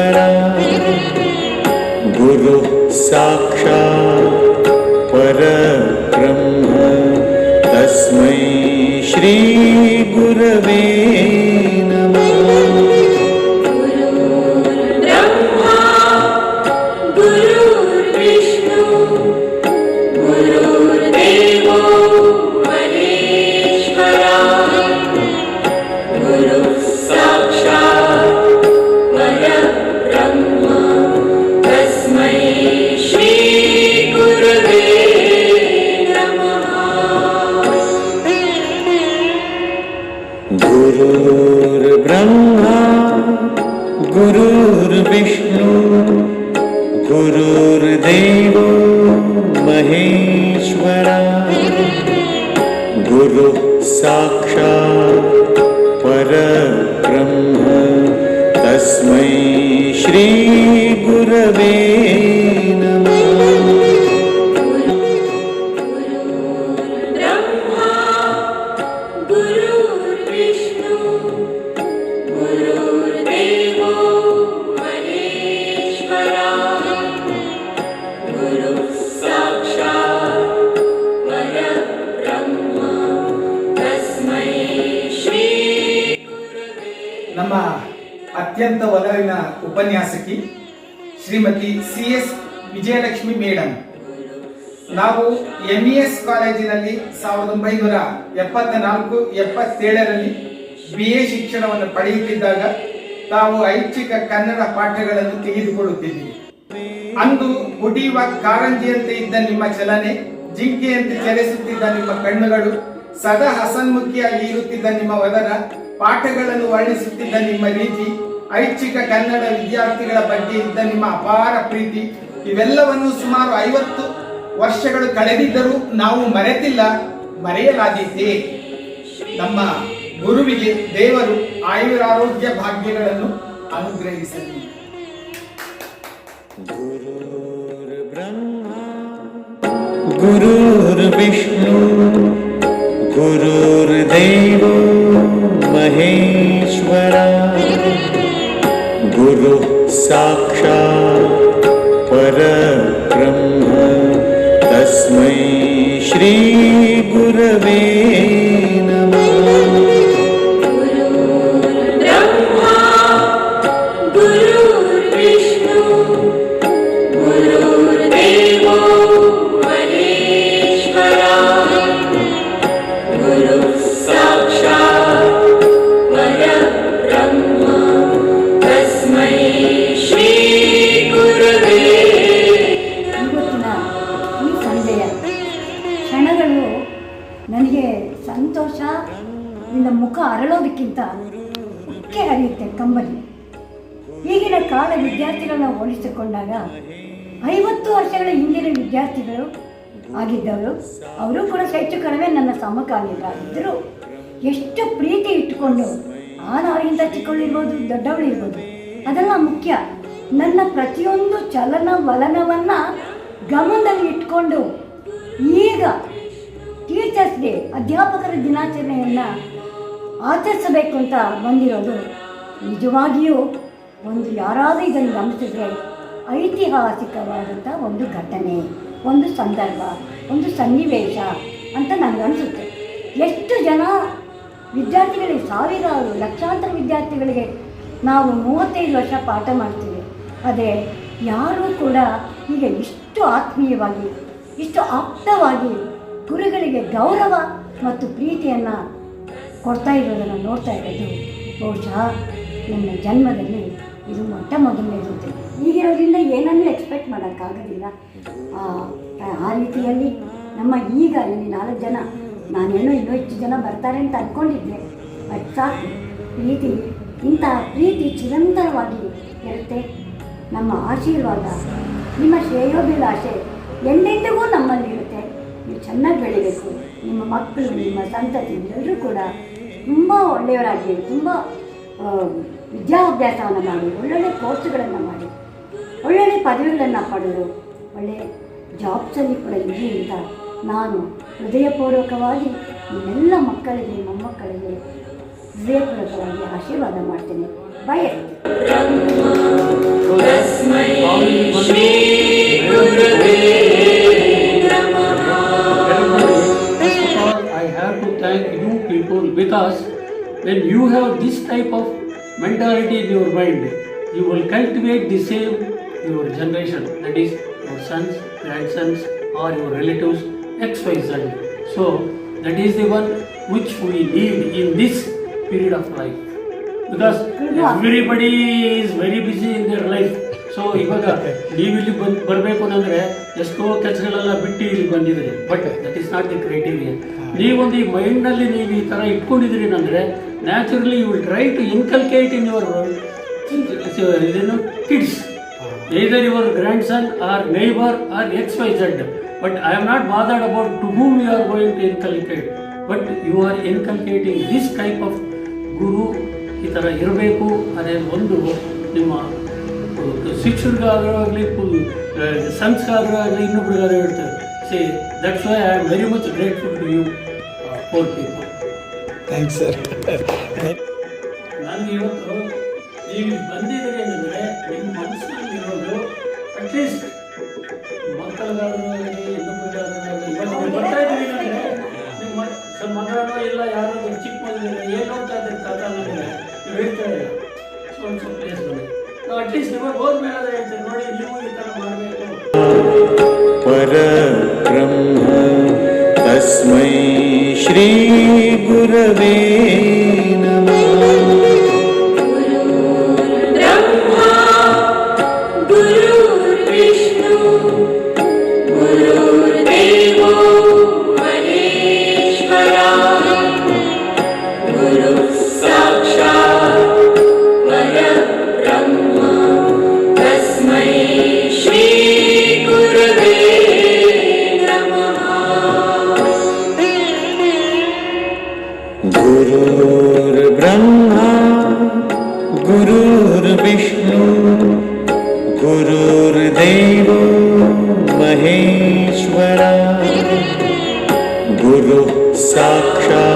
महेश्वरा गुरु साक्षात् परब्रह्म तस्मै श्री गुरवे नमः। गुरुर्ब्रह्मा गुरुर्विष्णु गुरुर्देवो महेश्वरा गुरु साक्षात् परब्रह्म तस्मै श्री गुरवे नमः। ನಮ್ಮ ಅತ್ಯಂತ ಒಲವಿನ ಉಪನ್ಯಾಸಕಿ ಶ್ರೀಮತಿ CS ವಿಜಯಲಕ್ಷ್ಮಿ ಮೇಡಮ್. ನಾವು MES ಕಾಲೇಜಿನಲ್ಲಿ 1974-77ರಲ್ಲಿ BA ಶಿಕ್ಷಣವನ್ನು ಪಡೆಯುತ್ತಿದ್ದಾಗ ತಾವು ಐಚ್ಛಿಕ ಕನ್ನಡ ಪಾಠಗಳನ್ನು ತೆಗೆದುಕೊಳ್ಳುತ್ತಿದ್ದೀವಿ. ಅಂದು ಬುಡಿಯುವ ಕಾರಂಜಿಯಂತೆ ಇದ್ದ ನಿಮ್ಮ ಚಲನೆ, ಜಿಂಕೆಯಂತೆ ಚಲಿಸುತ್ತಿದ್ದ ನಿಮ್ಮ ಕಣ್ಣುಗಳು, ಸದಾ ಹಸನ್ಮುಖಿಯಾಗಿ ಇರುತ್ತಿದ್ದ ನಿಮ್ಮ ವದನ, ಪಾಠಗಳನ್ನು ವರ್ಣಿಸುತ್ತಿದ್ದ ನಿಮ್ಮ ರೀತಿ, ಐಚ್ಛಿಕ ಕನ್ನಡ ವಿದ್ಯಾರ್ಥಿಗಳ ಬಗ್ಗೆ ಇದ್ದ ನಿಮ್ಮ ಅಪಾರ ಪ್ರೀತಿ, ಇವೆಲ್ಲವನ್ನು ಸುಮಾರು 50 ವರ್ಷಗಳು ಕಳೆದಿದ್ದರೂ ನಾವು ಮರೆತಿಲ್ಲ, ಮರೆಯಲಾದೀತೆ. ನಮ್ಮ ಗುರುವಿಗೆ ದೇವರು ಆಯುರಾರೋಗ್ಯ ಭಾಗ್ಯಗಳನ್ನು ಅನುಗ್ರಹಿಸಲಿ. गुरुर्ब्रह्मा गुरुर्विष्णु गुरुर्देवो महेश्वरा गुरु साक्षात् परब्रह्म तस्मै श्री गुरवे नमः। ನನಗೆ ಸಂತೋಷ ನಿನ್ನ ಮುಖ ಅರಳೋದಕ್ಕಿಂತ ಉಕ್ಕೆ ಹರಿಯುತ್ತೆ ಕಂಬನಿ. ಈಗಿನ ಕಾಲ ವಿದ್ಯಾರ್ಥಿಗಳನ್ನ ಹೋಲಿಸಿಕೊಂಡಾಗ 50 ವರ್ಷಗಳ ಹಿಂದಿನ ವಿದ್ಯಾರ್ಥಿಗಳು ಆಗಿದ್ದವರು, ಅವರು ಕೂಡ ಹೆಚ್ಚು ಕಡಿಮೆ ನನ್ನ ಸಮಕಾಲೀನರಾಗಿದ್ದರು. ಎಷ್ಟು ಪ್ರೀತಿ ಇಟ್ಟುಕೊಂಡು, ನಾನು ಅವರಿಗಿಂತ ಚಿಕ್ಕವಳಿರ್ಬೋದು, ದೊಡ್ಡವಳಿರ್ಬೋದು, ಅದೆಲ್ಲ ಮುಖ್ಯ. ನನ್ನ ಪ್ರತಿಯೊಂದು ಚಲನ ವಲನವನ್ನು ಗಮನದಲ್ಲಿ ಇಟ್ಕೊಂಡು ಈಗ ಟೀಚರ್ಸ್ ಡೇ, ಅಧ್ಯಾಪಕರ ದಿನಾಚರಣೆಯನ್ನು ಆಚರಿಸಬೇಕು ಅಂತ ಬಂದಿರೋದು ನಿಜವಾಗಿಯೂ ಒಂದು ಯಾರಾದರೂ ಇದನ್ನು ಗಮನಿಸಿದ್ರೆ ಐತಿಹಾಸಿಕವಾದಂಥ ಒಂದು ಘಟನೆ, ಒಂದು ಸಂದರ್ಭ, ಒಂದು ಸನ್ನಿವೇಶ ಅಂತ ನನಗನ್ಸುತ್ತೆ. ಎಷ್ಟು ಜನ ವಿದ್ಯಾರ್ಥಿಗಳಿಗೆ, ಸಾವಿರಾರು ಲಕ್ಷಾಂತರ ವಿದ್ಯಾರ್ಥಿಗಳಿಗೆ ನಾವು 35 ವರ್ಷ ಪಾಠ ಮಾಡ್ತೀವಿ. ಅದೇ ಯಾರೂ ಕೂಡ ಈಗ ಇಷ್ಟು ಆತ್ಮೀಯವಾಗಿ, ಇಷ್ಟು ಆಪ್ತವಾಗಿ ಗುರುಗಳಿಗೆ ಗೌರವ ಮತ್ತು ಪ್ರೀತಿಯನ್ನು ಕೊಡ್ತಾ ಇರೋದನ್ನು ನೋಡ್ತಾ ಇರೋದು ಬಹುಶಃ ನನ್ನ ಜನ್ಮದಲ್ಲಿ ಇದು ಮೊಟ್ಟ ಮೊದಲನೇದು. ಈಗಿರೋದ್ರಿಂದ ಏನನ್ನೂ ಎಕ್ಸ್ಪೆಕ್ಟ್ ಮಾಡೋಕ್ಕಾಗೋದಿಲ್ಲ. ಆ ರೀತಿಯಲ್ಲಿ ನಮ್ಮ ಈಗ ಇಲ್ಲಿ 4 ಜನ, ನಾನೇನೋ ಇನ್ನೂ ಹೆಚ್ಚು ಜನ ಬರ್ತಾರೆ ಅಂತ ಅಂದ್ಕೊಂಡಿದ್ದೆ. ಬಟ್ ಸಾಕು, ಪ್ರೀತಿ, ಇಂಥ ಪ್ರೀತಿ ಚಿರಂತರವಾಗಿ ಇರುತ್ತೆ. ನಮ್ಮ ಆಶೀರ್ವಾದ, ನಿಮ್ಮ ಶ್ರೇಯೋಭಿಲಾಷೆ ಎಂದೆಂದಿಗೂ ನಮ್ಮಲ್ಲಿ ಇರುತ್ತೆ. ನೀವು ಚೆನ್ನಾಗಿ ಬೆಳಿಬೇಕು. ನಿಮ್ಮ ಮಕ್ಕಳು, ನಿಮ್ಮ ಸಂತತಿ ಎಲ್ಲರೂ ಕೂಡ ತುಂಬ ಒಳ್ಳೆಯವರಾಗಿ, ತುಂಬ ವಿದ್ಯಾಭ್ಯಾಸವನ್ನು ಮಾಡಿ, ಒಳ್ಳೊಳ್ಳೆ ಕೋರ್ಸ್ಗಳನ್ನು ಮಾಡಿ, ಒಳ್ಳೊಳ್ಳೆ ಪದವಿಗಳನ್ನು ಪಡೆದು, ಒಳ್ಳೆಯ ಜಾಬ್ಸಲ್ಲಿ ಕೂಡ ಇರಲಿ ಅಂತ ನಾನು ಹೃದಯಪೂರ್ವಕವಾಗಿ ನಿಮ್ಮೆಲ್ಲ ಮಕ್ಕಳಿಗೆ, ಮೊಮ್ಮಕ್ಕಳಿಗೆ ಹೃದಯಪೂರ್ವಕವಾಗಿ ಆಶೀರ್ವಾದ ಮಾಡ್ತೇನೆ. ಬಾಯ್. I have to thank you people because when you have this type of mentality in your mind, you will cultivate the same your generation, that is your sons, grandsons, or your relatives, XYZ. So that is the one which we need in this period of life. Because everybody is very busy in their life. So ಇವಾಗ ನೀವು ಇಲ್ಲಿ ಬರಬೇಕು ಅಂದರೆ ಎಷ್ಟೋ ಕೆಲಸಗಳೆಲ್ಲ ಬಿಟ್ಟು ಇಲ್ಲಿ ಬಂದಿದ್ದೀರಿ, but that is not the criteria. ನೀವೊಂದು ಈ ಮೈಂಡ್ನಲ್ಲಿ ನೀವು ಈ ಥರ ಇಟ್ಕೊಂಡಿದ್ದೀರಿ ಅಂದರೆ naturally you will try to inculcate in your ಇದೇನು kids, either your grandson or neighbor or XYZ. But I am not bothered about to whom you are going to inculcate, but you are inculcating this type of guru. ಈ ಥರ ಇರಬೇಕು ಅನ್ನೋದು ಒಂದು ನಿಮ್ಮ ಶಿಕ್ಷಕರಿಗಾದರೂ ಆಗಲಿ, ಸನ್ಸ್ಗಾದರೂ ಆಗಲಿ, ಇನ್ನೊಬ್ರಿಗಾದ್ರೂ ಹೇಳ್ತಾರೆ. See that's why I am very much grateful to you for people. Thanks sir. ನನಗೆ ಇವತ್ತು ನೀವು ಬಂದಿದ್ದೀರಿ ಅಂದರೆ ನಿಮ್ಮ ಮನಸ್ಸಿನಲ್ಲಿರೋದು ಅಟ್ಲೀಸ್ಟ್ ಮಕ್ಕಳಿಗಾದರೂ ಆಗಲಿ, ಇನ್ನೊಬ್ಬರಿಗಾದರೂ ಆಗಲಿ, ಇವಾಗ ಬರ್ತಾ ಇದ್ದೀವಿ ಅಂದರೆ ನಿಮ್ಮ ಮಗನೋ ಇಲ್ಲ ಯಾರಾದರೂ ಚಿಕ್ಕ ಮಗನಿಗೆ ಏನು ಹೋಗ್ತಾ ಇದ್ದಾರೆ ತಾತ ಅನ್ನೋದ್ರೆ ನೀವು ಹೇಳ್ತಾ ಇಲ್ಲ. ಸೊ ಒಂದು ಸ್ವಲ್ಪ ಪ್ಲೇಸ್ ಬನ್ನಿ, ನಾವು ಅಟ್ಲೀಸ್ಟ್ ನಿಮಗೆ ಹೋದ್ಮೇಲೆ ಹೇಳ್ತೇವೆ ನೋಡಿ ನೀವು ಈ ಥರ ಮಾಡಬೇಕು. ಪರಬ್ರಹ್ಮ ತಸ್ಮೈ ಶ್ರೀ ಗುರವೇ ನಮಃ. गुरुर्ब्रह्मा गुरुर्विष्णु गुरुर्देवो महेश्वरा गुरुः साक्षात्